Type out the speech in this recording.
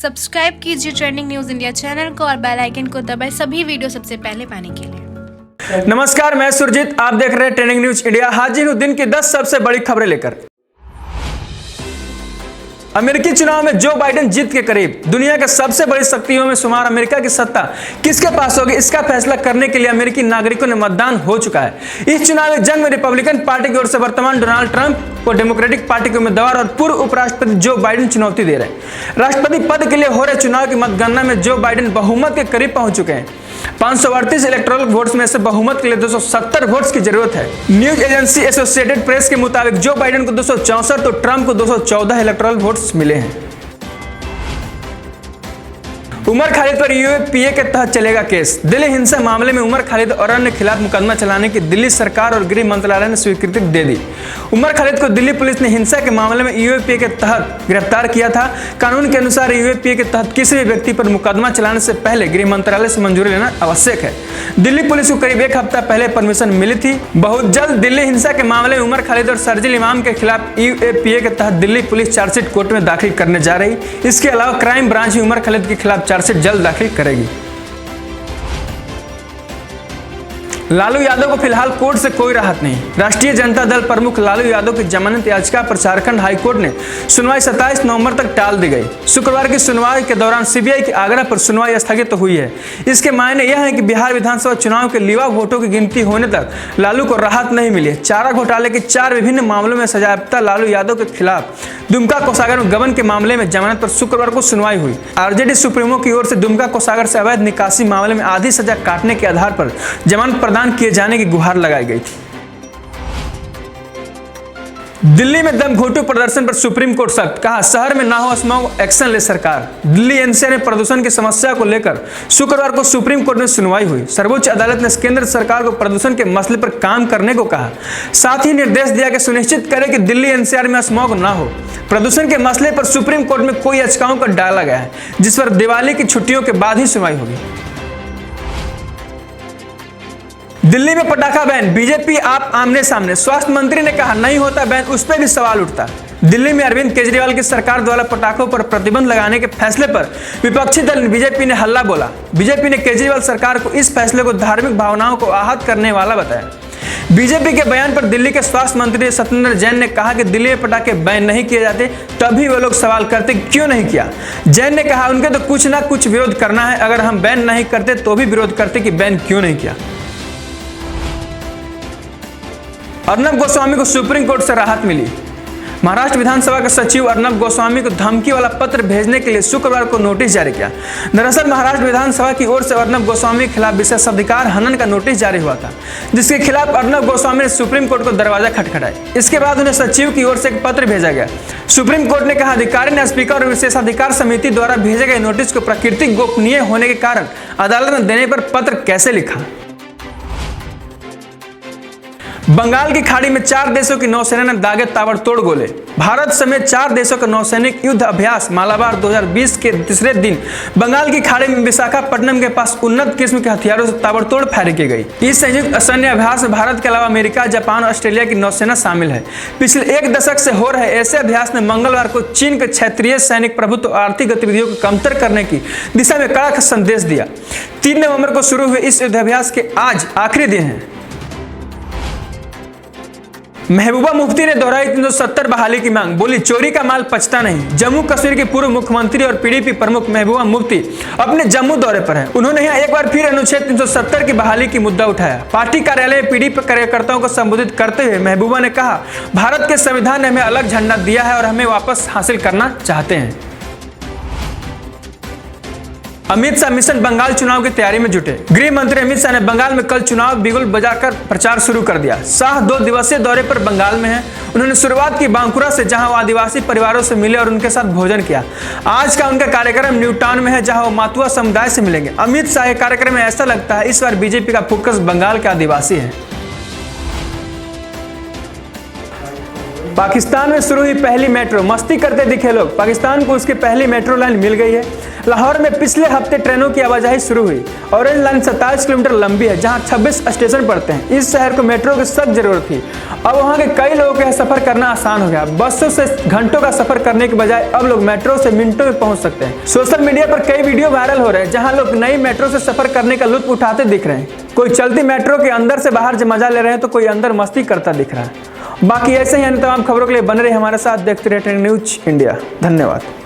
Subscribe कीजिए trending news India channel को और बेल आइकन को दबाएं सभी वीडियो सबसे पहले पाने के लिए। नमस्कार, मैं सुरजीत, आप देख रहे हैं ट्रेंडिंग न्यूज इंडिया। हाजिर हूं दिन की 10 सबसे बड़ी खबरें लेकर। अमेरिकी चुनाव में जो बाइडेन जीत के करीब। दुनिया के सबसे बड़ी शक्तियों में शुमार अमेरिका की सत्ता किसके पास होगी, इसका फैसला करने के लिए अमेरिकी नागरिकों ने मतदान हो चुका है। इस चुनावी जंग में रिपब्लिकन पार्टी की ओर से वर्तमान डोनाल्ड ट्रंप को डेमोक्रेटिक पार्टी के उम्मीदवार और पूर्व उपराष्ट्रपति जो बाइडेन चुनौती दे रहे हैं। राष्ट्रपति पद के लिए हो रहे चुनाव की मतगणना में जो बाइडेन बहुमत के करीब पहुंच चुके हैं। 538 इलेक्टोरल वोट्स में से बहुमत के लिए 270 वोट्स की जरूरत है। न्यूज एजेंसी एसोसिएटेड प्रेस के मुताबिक जो बाइडेन को 264 तो ट्रंप को 214 इलेक्टोरल वोट्स मिले हैं। उमर खालिद पर यूएपीए के तहत चलेगा केस। दिल्ली हिंसा मामले में उमर खालिद और अन्य के खिलाफ मुकदमा चलाने की दिल्ली सरकार और गृह मंत्रालय ने स्वीकृति दे दी। उमर खालिद को दिल्ली पुलिस ने हिंसा के मामले में यूएपीए के तहत गिरफ्तार किया था। कानून के अनुसार यूएपीए के तहत किसी भी व्यक्ति पर मुकदमा चलाने से पहले गृह मंत्रालय से मंजूरी लेना आवश्यक है। दिल्ली पुलिस को करीब एक हफ्ता पहले परमिशन मिली थी। बहुत जल्द दिल्ली हिंसा के मामले में उमर खालिद और शर्जील इमाम के खिलाफ यूएपीए के तहत दिल्ली पुलिस चार्जशीट कोर्ट में दाखिल करने जा रही। इसके अलावा क्राइम ब्रांच भी उमर खालिद के खिलाफ चार्जशीट जल्द दाखिल करेगी। लालू यादव को फिलहाल कोर्ट से कोई राहत नहीं। राष्ट्रीय जनता दल प्रमुख लालू यादव की जमानत याचिका पर झारखंड हाईकोर्ट ने सुनवाई 27 नवंबर तक टाल दी गई। शुक्रवार की सुनवाई के दौरान सीबीआई के आग्रह पर सुनवाई स्थगित हुई है। इसके मायने यह है कि बिहार विधानसभा चुनाव के लीवा वोटों की गिनती होने तक लालू को राहत नहीं मिली। चारा घोटाले के 4 विभिन्न मामलों में सजायाफ्ता लालू यादव के खिलाफ दुमका कोषागार में गबन के मामले में जमानत पर शुक्रवार को सुनवाई हुई। आरजेडी सुप्रीमो की ओर से दुमका कोषागार से अवैध निकासी मामले में आधी सजा काटने के आधार पर जमानत प्रदान किए जाने की गुहार लगाई गई थी। दिल्ली में दमघोटू प्रदर्शन पर सुप्रीम कोर्ट सख्त। कहा, शहर में ना हो स्मॉग, एक्शन ले सरकार। दिल्ली एनसीआर में प्रदूषण की समस्या को लेकर शुक्रवार को सुप्रीम कोर्ट में सुनवाई हुई। सर्वोच्च अदालत ने केंद्र सरकार को प्रदूषण के मसले पर काम करने को कहा। साथ ही निर्देश दिया कि सुनिश्चित करे कि दिल्ली एनसीआर में स्मॉग ना हो। प्रदूषण के मसले पर सुप्रीम कोर्ट में कोई याचिकाओं को डाला गया है, जिस पर दिवाली की छुट्टियों के बाद ही सुनवाई होगी। दिल्ली में पटाखा बैन, बीजेपी आप आमने सामने। स्वास्थ्य मंत्री ने कहा नहीं होता बैन, उस पर भी सवाल उठता। दिल्ली में अरविंद केजरीवाल की सरकार द्वारा पटाखों पर प्रतिबंध लगाने के फैसले पर विपक्षी दल बीजेपी ने हल्ला बोला। बीजेपी ने केजरीवाल सरकार को इस फैसले को धार्मिक भावनाओं को आहत करने वाला बताया। बीजेपी के बयान पर दिल्ली के स्वास्थ्य मंत्री सत्येंद्र जैन ने कहा कि दिल्ली में पटाखे बैन नहीं किए जाते, तभी वे लोग सवाल करते क्यों नहीं किया। जैन ने कहा उनके तो कुछ ना कुछ विरोध करना है, अगर हम बैन नहीं करते तो भी विरोध करते कि बैन क्यों नहीं किया। अर्नब गोस्वामी को सुप्रीम कोर्ट से राहत मिली। महाराष्ट्र विधानसभा के सचिव अर्नब गोस्वामी को धमकी वाला पत्र भेजने के लिए शुक्रवार को नोटिस जारी किया। दरअसल महाराष्ट्र विधानसभा की ओर से अर्नब गोस्वामी के खिलाफ विशेषाधिकार हनन का नोटिस जारी हुआ था, जिसके खिलाफ अर्नब गोस्वामी ने सुप्रीम कोर्ट को दरवाजा खटखटाया। इसके बाद उन्हें सचिव की ओर से एक पत्र भेजा गया। सुप्रीम कोर्ट ने कहा अधिकारी ने स्पीकर और विशेषाधिकार समिति द्वारा भेजे गए नोटिस को प्राकृतिक गोपनीय होने के कारण अदालत में देने पर पत्र कैसे लिखा। बंगाल की खाड़ी में 4 देशों की नौसेना ने दागे ताबड़तोड़ गोले। भारत समेत 4 देशों का नौसैनिक युद्ध अभ्यास मालाबार 2020 के तीसरे दिन बंगाल की खाड़ी में विशाखापट्टनम के पास उन्नत किस्म के हथियारों से ताबड़तोड़ फायरिंग की गई। इस संयुक्त सैन्य अभ्यास में भारत के अलावा अमेरिका, जापान और ऑस्ट्रेलिया की नौसेना शामिल है। पिछले 1 दशक से हो रहे ऐसे अभ्यास ने मंगलवार को चीन के क्षेत्रीय सैनिक प्रभुत्व और आर्थिक गतिविधियों को कमतर करने की दिशा में कड़ा संदेश दिया। 3 नवंबर को शुरू हुए इस युद्धाभ्यास के आज आखिरी दिन है। महबूबा मुफ्ती ने दोहराई 370 बहाली की मांग। बोली चोरी का माल पचता नहीं। जम्मू कश्मीर की पूर्व मुख्यमंत्री और पीडीपी प्रमुख महबूबा मुफ्ती अपने जम्मू दौरे पर हैं। उन्होंने यहां एक बार फिर अनुच्छेद 370 की बहाली की मुद्दा उठाया। पार्टी कार्यालय में पीडीपी कार्यकर्ताओं को संबोधित करते हुए महबूबा ने कहा, भारत के संविधान ने हमें अलग झंडा दिया है और हमें वापस हासिल करना चाहते हैं। अमित शाह मिशन बंगाल चुनाव की तैयारी में जुटे। गृह मंत्री अमित शाह ने बंगाल में कल चुनाव बिगुल बजाकर प्रचार शुरू कर दिया। शाह 2 दिवसीय दौरे पर बंगाल में हैं। उन्होंने शुरुआत की बांकुरा से, जहां वो आदिवासी परिवारों से मिले और उनके साथ भोजन किया। आज का उनका कार्यक्रम न्यू टाउन में है, जहां वो मातुआ समुदाय से मिलेंगे। अमित शाह के कार्यक्रम में ऐसा लगता है इस बार बीजेपी का फोकस बंगाल के आदिवासी है। पाकिस्तान में शुरू हुई पहली मेट्रो, मस्ती करते दिखे लोग। पाकिस्तान को उसकी पहली मेट्रो लाइन मिल गई है। लाहौर में पिछले हफ्ते ट्रेनों की आवाजाही शुरू हुई। ऑरेंज लाइन 27 किलोमीटर लंबी है, जहां 26 स्टेशन पड़ते हैं। इस शहर को मेट्रो की सख्त जरूरत थी। अब वहां के कई लोगों के सफर करना आसान हो गया। बसों से घंटों का सफर करने के बजाय अब लोग मेट्रो से मिनटों में पहुंच सकते हैं। सोशल मीडिया पर कई वीडियो वायरल हो रहे हैं, जहां लोग नई मेट्रो से सफर करने का लुत्फ उठाते दिख रहे हैं। कोई चलती मेट्रो के अंदर से बाहर मजा ले रहे हैं, तो कोई अंदर मस्ती करता दिख रहा है। बाकी ऐसे ही अन्य तमाम खबरों के लिए बने रहे हमारे साथ, देखते रहे ट्रेंडिंग न्यूज इंडिया। धन्यवाद।